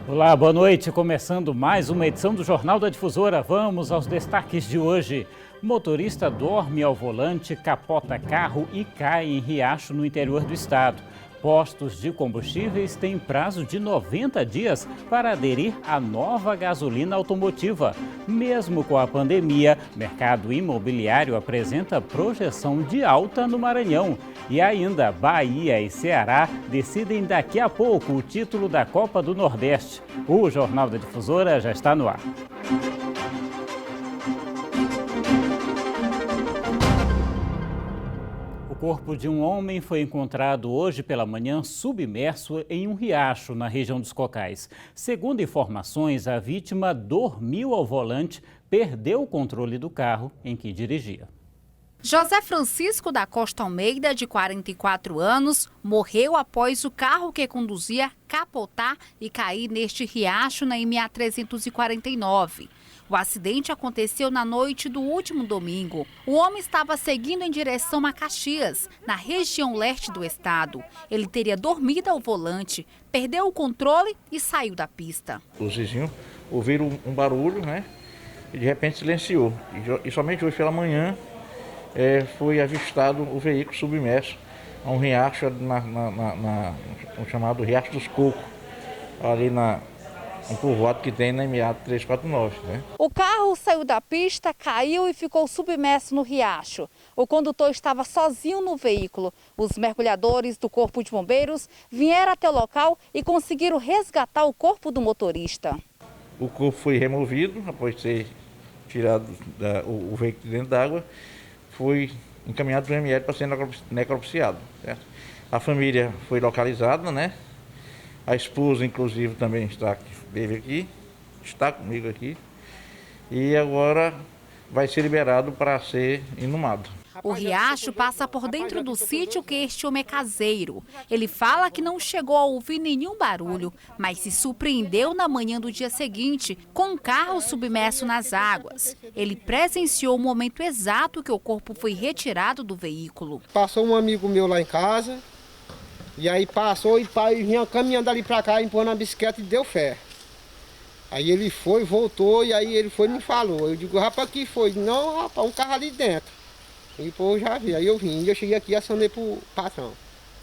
Olá, boa noite. Começando mais uma edição do Jornal da Difusora. Vamos aos destaques de hoje. Motorista dorme ao volante, capota carro e cai em riacho no interior do estado. Postos de combustíveis têm prazo de 90 dias para aderir à nova gasolina automotiva. Mesmo com a pandemia, mercado imobiliário apresenta projeção de alta no Maranhão. E ainda, Bahia e Ceará decidem daqui a pouco o título da Copa do Nordeste. O Jornal da Difusora já está no ar. O corpo de um homem foi encontrado hoje pela manhã submerso em um riacho na região dos Cocais. Segundo informações, a vítima dormiu ao volante, perdeu o controle do carro em que dirigia. José Francisco da Costa Almeida, de 44 anos, morreu após o carro que conduzia capotar e cair neste riacho na MA 349. O acidente aconteceu na noite do último domingo. O homem estava seguindo em direção a Caxias, na região leste do estado. Ele teria dormido ao volante, perdeu o controle e saiu da pista. Os vizinhos ouviram um barulho, né? E de repente silenciou. E somente hoje pela manhã foi avistado o veículo submerso a um riacho no chamado Riacho dos Cocos, ali um povoado que tem na MA 349, né? O carro saiu da pista, caiu e ficou submerso no riacho. O condutor estava sozinho no veículo. Os mergulhadores do Corpo de Bombeiros vieram até o local e conseguiram resgatar o corpo do motorista. O corpo foi removido após ser tirado o veículo de dentro d'água, foi encaminhado para o ML para ser necropsiado, certo? A família foi localizada, né? A esposa, inclusive, também está comigo aqui. E agora vai ser liberado para ser inumado. O riacho passa por dentro do sítio que este homem é caseiro. Ele fala que não chegou a ouvir nenhum barulho, mas se surpreendeu na manhã do dia seguinte com um carro submerso nas águas. Ele presenciou o momento exato que o corpo foi retirado do veículo. Passou um amigo meu lá em casa. E aí passou e vinha caminhando ali pra cá, empurrando a bicicleta e deu fé. Aí ele foi, voltou e aí ele foi e me falou. Eu digo, rapaz, que foi? Não, rapaz, um carro ali dentro. E pô, eu já vi. Aí eu vim, eu cheguei aqui e acionei pro patrão.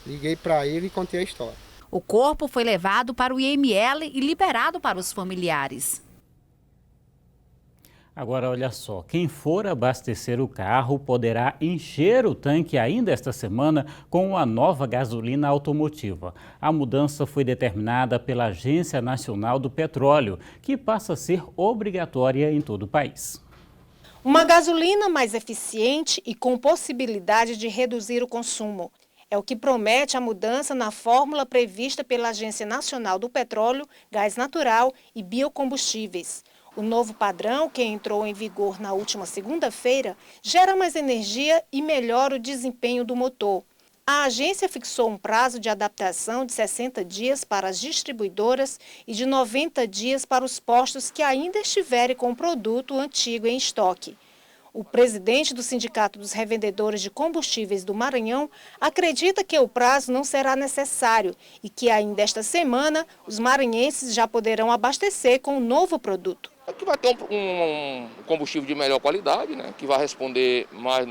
Liguei pra ele e contei a história. O corpo foi levado para o IML e liberado para os familiares. Agora, olha só, quem for abastecer o carro poderá encher o tanque ainda esta semana com a nova gasolina automotiva. A mudança foi determinada pela Agência Nacional do Petróleo, que passa a ser obrigatória em todo o país. Uma gasolina mais eficiente e com possibilidade de reduzir o consumo. É o que promete a mudança na fórmula prevista pela Agência Nacional do Petróleo, Gás Natural e Biocombustíveis. O novo padrão, que entrou em vigor na última segunda-feira, gera mais energia e melhora o desempenho do motor. A agência fixou um prazo de adaptação de 60 dias para as distribuidoras e de 90 dias para os postos que ainda estiverem com o produto antigo em estoque. O presidente do Sindicato dos Revendedores de Combustíveis do Maranhão acredita que o prazo não será necessário e que ainda esta semana os maranhenses já poderão abastecer com o novo produto. Aqui vai ter um combustível de melhor qualidade, né? Que vai responder mais,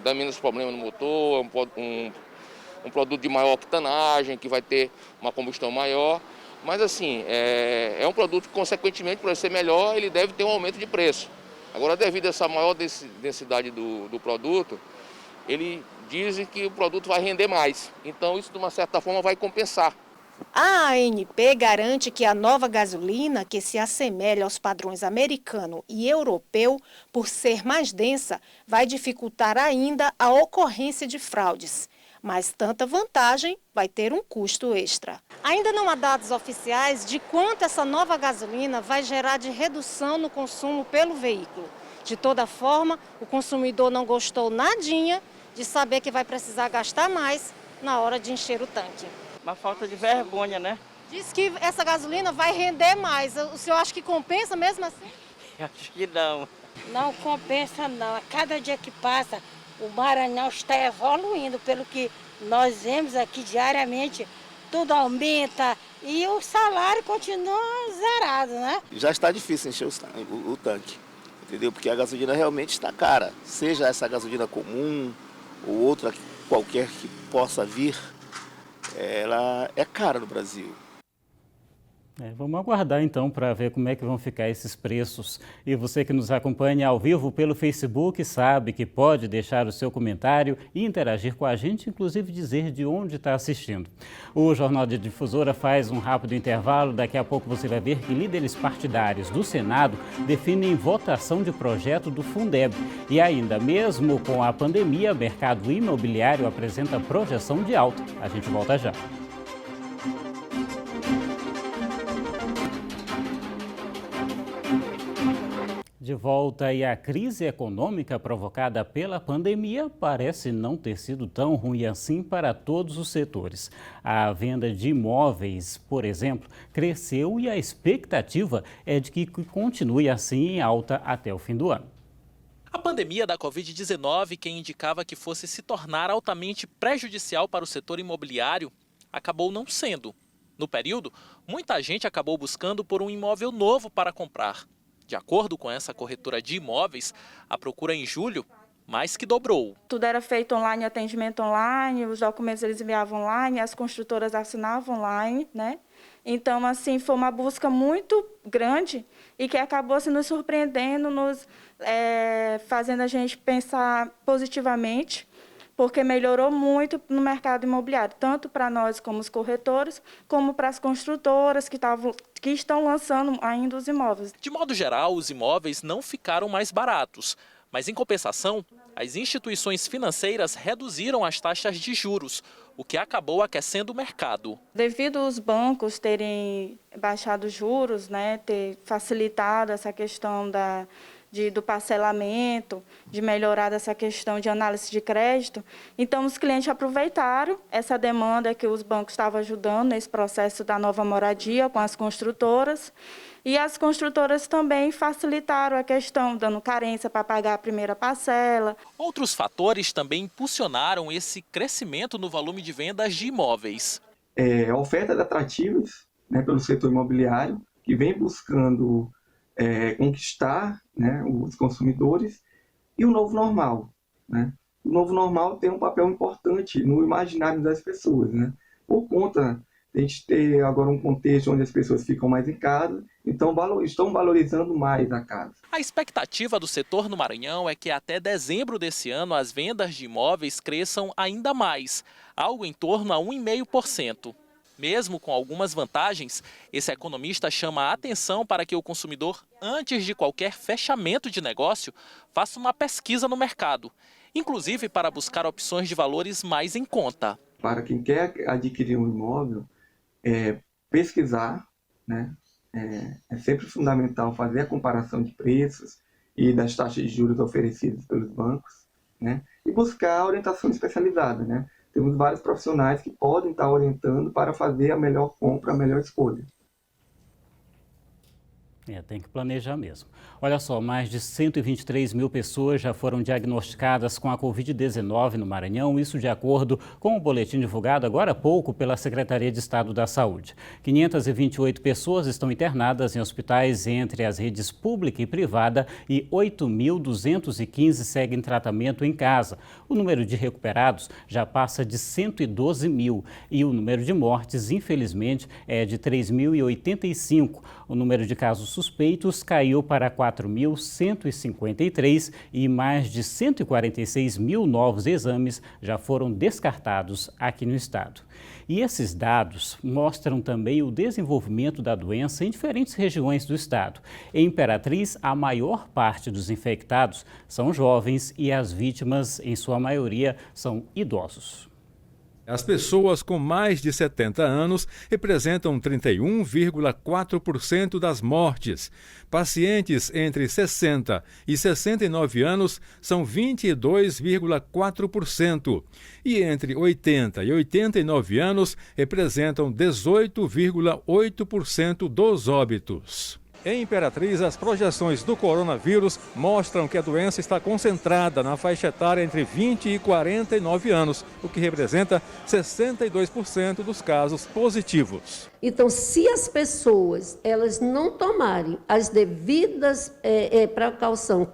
dar menos problema no motor, um produto de maior octanagem, que vai ter uma combustão maior. Mas assim, é um produto que, consequentemente, para ser melhor, ele deve ter um aumento de preço. Agora, devido a essa maior densidade do produto, ele diz que o produto vai render mais. Então, isso, de uma certa forma, vai compensar. A ANP garante que a nova gasolina, que se assemelha aos padrões americano e europeu, por ser mais densa, vai dificultar ainda a ocorrência de fraudes. Mas tanta vantagem vai ter um custo extra. Ainda não há dados oficiais de quanto essa nova gasolina vai gerar de redução no consumo pelo veículo. De toda forma, o consumidor não gostou nadinha de saber que vai precisar gastar mais na hora de encher o tanque. Uma falta de vergonha, né? Diz que essa gasolina vai render mais. O senhor acha que compensa mesmo assim? Acho que não. Não compensa não. A cada dia que passa, o Maranhão está evoluindo. Pelo que nós vemos aqui diariamente, tudo aumenta, E o salário continua zerado, né? Já está difícil encher o tanque, entendeu? Porque a gasolina realmente está cara. Seja essa gasolina comum ou outra qualquer que possa vir, ela é cara no Brasil. Vamos aguardar então para ver como é que vão ficar esses preços. E você que nos acompanha ao vivo pelo Facebook sabe que pode deixar o seu comentário e interagir com a gente, inclusive dizer de onde está assistindo. O Jornal da Difusora faz um rápido intervalo. Daqui a pouco você vai ver que líderes partidários do Senado definem votação de projeto do Fundeb. E ainda, mesmo com a pandemia, o mercado imobiliário apresenta projeção de alta. A gente volta já. De volta, e a crise econômica provocada pela pandemia parece não ter sido tão ruim assim para todos os setores. A venda de imóveis, por exemplo, cresceu e a expectativa é de que continue assim em alta até o fim do ano. A pandemia da Covid-19, que indicava que fosse se tornar altamente prejudicial para o setor imobiliário, acabou não sendo. No período, muita gente acabou buscando por um imóvel novo para comprar. De acordo com essa corretora de imóveis, a procura em julho mais que dobrou. Tudo era feito online, atendimento online, os documentos eles enviavam online, as construtoras assinavam online, né? Então, assim, foi uma busca muito grande e que acabou assim, nos surpreendendo, fazendo a gente pensar positivamente, porque melhorou muito no mercado imobiliário, tanto para nós como os corretores, como para as construtoras que estão lançando ainda os imóveis. De modo geral, os imóveis não ficaram mais baratos, mas em compensação, as instituições financeiras reduziram as taxas de juros, o que acabou aquecendo o mercado. Devido aos bancos terem baixado os juros, né, ter facilitado essa questão do parcelamento, de melhorar essa questão de análise de crédito. Então, os clientes aproveitaram essa demanda que os bancos estavam ajudando nesse processo da nova moradia com as construtoras. E as construtoras também facilitaram a questão, dando carência para pagar a primeira parcela. Outros fatores também impulsionaram esse crescimento no volume de vendas de imóveis. Ofertas atrativas, né, pelo setor imobiliário, que vem buscando conquistar, né, os consumidores, e o novo normal. Né? O novo normal tem um papel importante no imaginário das pessoas, né? Por conta de a gente ter agora um contexto onde as pessoas ficam mais em casa, então estão valorizando mais a casa. A expectativa do setor no Maranhão é que até dezembro desse ano as vendas de imóveis cresçam ainda mais, algo em torno a 1,5%. Mesmo com algumas vantagens, esse economista chama a atenção para que o consumidor, antes de qualquer fechamento de negócio, faça uma pesquisa no mercado, inclusive para buscar opções de valores mais em conta. Para quem quer adquirir um imóvel, pesquisar, né? É sempre fundamental fazer a comparação de preços e das taxas de juros oferecidas pelos bancos, né? E buscar orientação especializada, né? Temos vários profissionais que podem estar orientando para fazer a melhor compra, a melhor escolha. Tem que planejar mesmo. Olha só, mais de 123 mil pessoas já foram diagnosticadas com a Covid-19 no Maranhão, isso de acordo com o boletim divulgado agora há pouco pela Secretaria de Estado da Saúde. 528 pessoas estão internadas em hospitais entre as redes pública e privada e 8.215 seguem tratamento em casa. O número de recuperados já passa de 112 mil e o número de mortes, infelizmente, é de 3.085. O número de casos suspeitos caiu para 4.153 e mais de 146 mil novos exames já foram descartados aqui no estado. E esses dados mostram também o desenvolvimento da doença em diferentes regiões do estado. Em Imperatriz, a maior parte dos infectados são jovens e as vítimas, em sua maioria, são idosos. As pessoas com mais de 70 anos representam 31,4% das mortes. Pacientes entre 60 e 69 anos são 22,4%. E entre 80 e 89 anos representam 18,8% dos óbitos. Em Imperatriz, as projeções do coronavírus mostram que a doença está concentrada na faixa etária entre 20 e 49 anos, o que representa 62% dos casos positivos. Então, se as pessoas elas não tomarem as devidas precauções,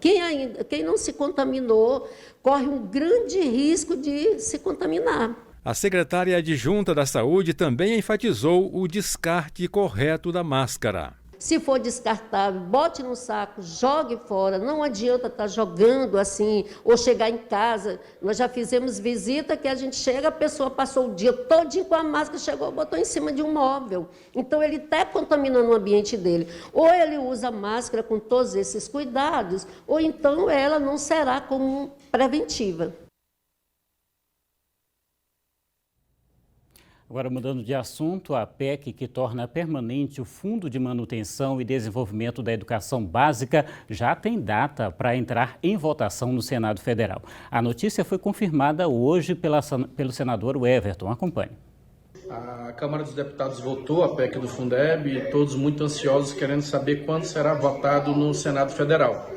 quem não se contaminou corre um grande risco de se contaminar. A secretária adjunta da Saúde também enfatizou o descarte correto da máscara. Se for descartável, bote no saco, jogue fora. Não adianta estar jogando assim, ou chegar em casa. Nós já fizemos visita que a gente chega, a pessoa passou o dia todinho com a máscara, chegou, botou em cima de um móvel. Então, ele está contaminando o ambiente dele. Ou ele usa máscara com todos esses cuidados, ou então ela não será como preventiva. Agora, mudando de assunto, a PEC que torna permanente o Fundo de Manutenção e Desenvolvimento da Educação Básica já tem data para entrar em votação no Senado Federal. A notícia foi confirmada hoje pelo senador Everton. Acompanhe. A Câmara dos Deputados votou a PEC do Fundeb e todos muito ansiosos querendo saber quando será votado no Senado Federal.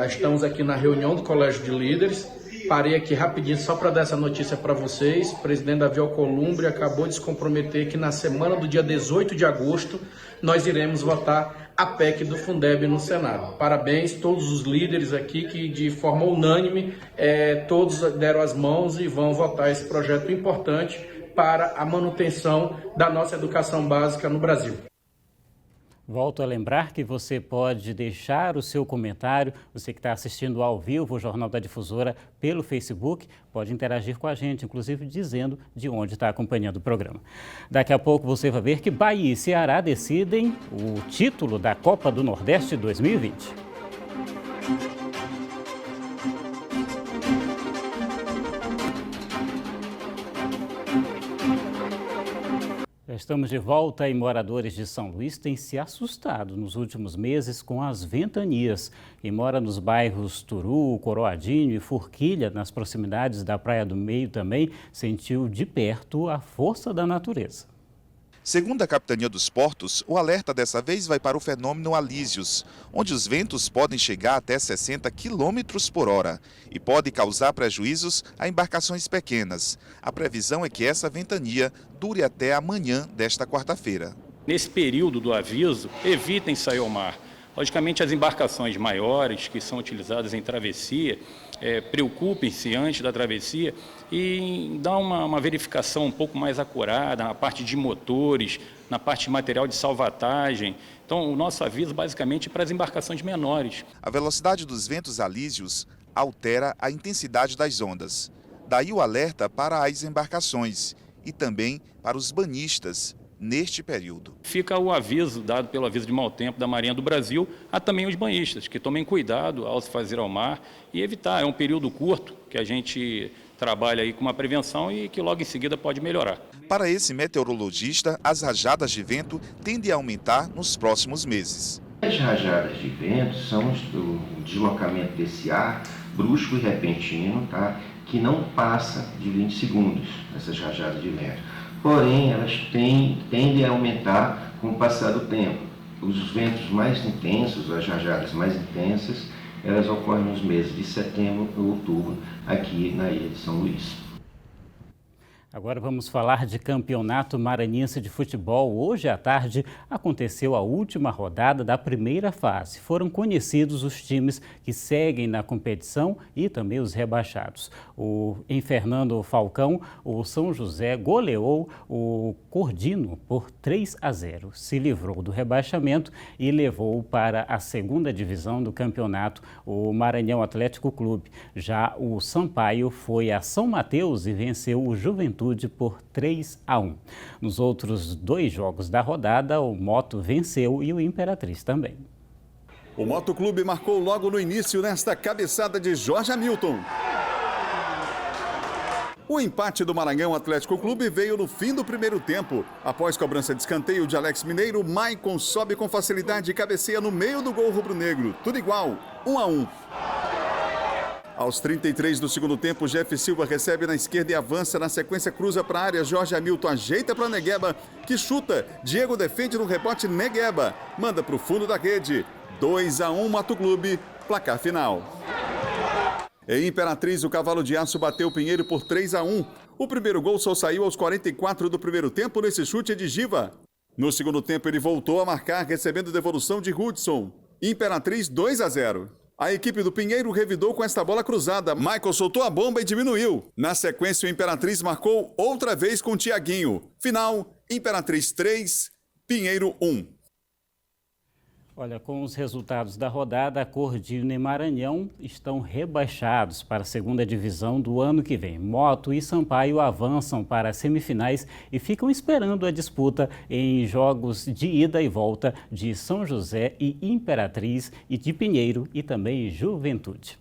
Estamos aqui na reunião do Colégio de Líderes. Parei aqui rapidinho só para dar essa notícia para vocês. O presidente Davi Alcolumbre acabou de se comprometer que na semana do dia 18 de agosto nós iremos votar a PEC do Fundeb no Senado. Parabéns a todos os líderes aqui que de forma unânime todos deram as mãos e vão votar esse projeto importante para a manutenção da nossa educação básica no Brasil. Volto a lembrar que você pode deixar o seu comentário, você que está assistindo ao vivo o Jornal da Difusora pelo Facebook, pode interagir com a gente, inclusive dizendo de onde está acompanhando o programa. Daqui a pouco você vai ver que Bahia e Ceará decidem o título da Copa do Nordeste 2020. Estamos de volta e moradores de São Luís têm se assustado nos últimos meses com as ventanias. Quem mora nos bairros Turu, Coroadinho e Forquilha, nas proximidades da Praia do Meio também, sentiu de perto a força da natureza. Segundo a Capitania dos Portos, o alerta dessa vez vai para o fenômeno Alísios, onde os ventos podem chegar até 60 km por hora e pode causar prejuízos a embarcações pequenas. A previsão é que essa ventania dure até amanhã desta quarta-feira. Nesse período do aviso, evitem sair ao mar. Logicamente, as embarcações maiores que são utilizadas em travessia, preocupem-se antes da travessia e dá uma verificação um pouco mais acurada na parte de motores, na parte de material de salvatagem. Então, o nosso aviso basicamente é para as embarcações menores. A velocidade dos ventos alísios altera a intensidade das ondas. Daí o alerta para as embarcações e também para os banhistas neste período. Fica o aviso dado pelo aviso de mau tempo da Marinha do Brasil a também os banhistas, que tomem cuidado ao se fazer ao mar e evitar. É um período curto que a gente trabalha aí com uma prevenção e que logo em seguida pode melhorar. Para esse meteorologista, as rajadas de vento tendem a aumentar nos próximos meses. As rajadas de vento são o deslocamento desse ar brusco e repentino, tá? Que não passa de 20 segundos, essas rajadas de vento. Porém, elas tendem a aumentar com o passar do tempo. Os ventos mais intensos, as rajadas mais intensas, elas ocorrem nos meses de setembro e outubro, aqui na ilha de São Luís. Agora vamos falar de Campeonato Maranhense de Futebol. Hoje à tarde aconteceu a última rodada da primeira fase. Foram conhecidos os times que seguem na competição e também os rebaixados. Em Fernando Falcão, o São José goleou o Cordino por 3-0. Se livrou do rebaixamento e levou para a segunda divisão do campeonato o Maranhão Atlético Clube. Já o Sampaio foi a São Mateus e venceu o Juventude por 3-1. Nos outros 2 jogos da rodada, o Moto venceu e o Imperatriz também. O Moto Clube marcou logo no início nesta cabeçada de Jorge Hamilton. O empate do Maranhão Atlético Clube veio no fim do primeiro tempo. Após cobrança de escanteio de Alex Mineiro, Maicon sobe com facilidade e cabeceia no meio do gol rubro-negro. Tudo igual, 1-1. Aos 33 do segundo tempo, Jeff Silva recebe na esquerda e avança. Na sequência, cruza para a área. Jorge Hamilton ajeita para Negueba, que chuta. Diego defende no rebote. Negueba manda para o fundo da rede. 2-1 Moto Clube, placar final. Em Imperatriz, o Cavalo de Aço bateu o Pinheiro por 3-1. O primeiro gol só saiu aos 44 do primeiro tempo nesse chute de Giva. No segundo tempo, ele voltou a marcar, recebendo devolução de Hudson. Imperatriz 2-0. A equipe do Pinheiro revidou com esta bola cruzada. Michael soltou a bomba e diminuiu. Na sequência, o Imperatriz marcou outra vez com Tiaguinho. Final, Imperatriz 3, Pinheiro 1. Olha, com os resultados da rodada, a Cordino e Maranhão estão rebaixados para a segunda divisão do ano que vem. Moto e Sampaio avançam para as semifinais e ficam esperando a disputa em jogos de ida e volta de São José e Imperatriz e de Pinheiro e também Juventude.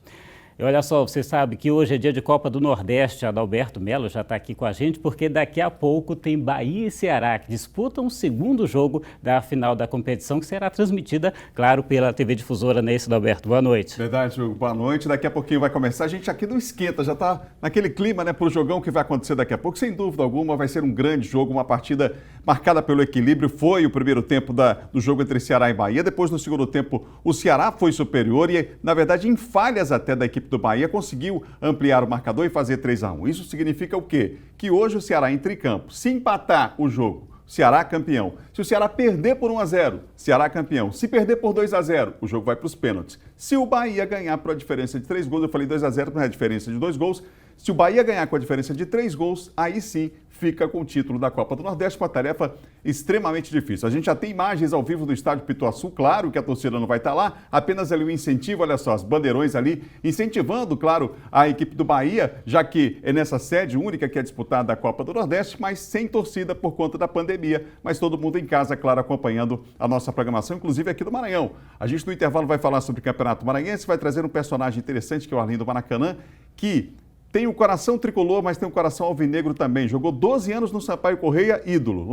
E olha só, você sabe que hoje é dia de Copa do Nordeste. Adalberto Melo já está aqui com a gente, porque daqui a pouco tem Bahia e Ceará, que disputam o segundo jogo da final da competição, que será transmitida, claro, pela TV Difusora, né, Adalberto? Boa noite. Verdade, Hugo. Boa noite. Daqui a pouquinho vai começar. A gente aqui não esquenta, já está naquele clima, né, para o jogão que vai acontecer daqui a pouco. Sem dúvida alguma, vai ser um grande jogo, uma partida marcada pelo equilíbrio. Foi o primeiro tempo do jogo entre Ceará e Bahia. Depois, no segundo tempo, o Ceará foi superior e, na verdade, em falhas até da equipe do Bahia, conseguiu ampliar o marcador e fazer 3-1. Isso significa o quê? Que hoje o Ceará entra em campo. Se empatar o jogo, Ceará campeão. Se o Ceará perder por 1-0, Ceará campeão. Se perder por 2-0, o jogo vai para os pênaltis. Se o Bahia ganhar por a diferença de 3 gols, eu falei 2-0 por a diferença de 2 gols, se o Bahia ganhar com a diferença de 3 gols, aí sim fica com o título da Copa do Nordeste, uma tarefa extremamente difícil. A gente já tem imagens ao vivo do estádio Pituaçu, claro que a torcida não vai estar lá, apenas ali o incentivo, olha só, as bandeirões ali, incentivando, claro, a equipe do Bahia, já que é nessa sede única que é disputada a Copa do Nordeste, mas sem torcida por conta da pandemia, mas todo mundo em casa, claro, acompanhando a nossa programação, inclusive aqui do Maranhão. A gente no intervalo vai falar sobre o Campeonato Maranhense, vai trazer um personagem interessante, que é o Arlindo Maracanã, que tem o coração tricolor, mas tem o coração alvinegro também. Jogou 12 anos no Sampaio Correia, ídolo.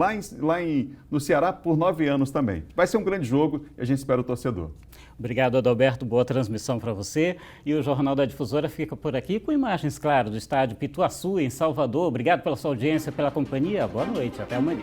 No Ceará, por 9 anos também. Vai ser um grande jogo e a gente espera o torcedor. Obrigado, Adalberto. Boa transmissão para você. E o Jornal da Difusora fica por aqui com imagens, claro, do estádio Pituaçu, em Salvador. Obrigado pela sua audiência, pela companhia. Boa noite. Até amanhã.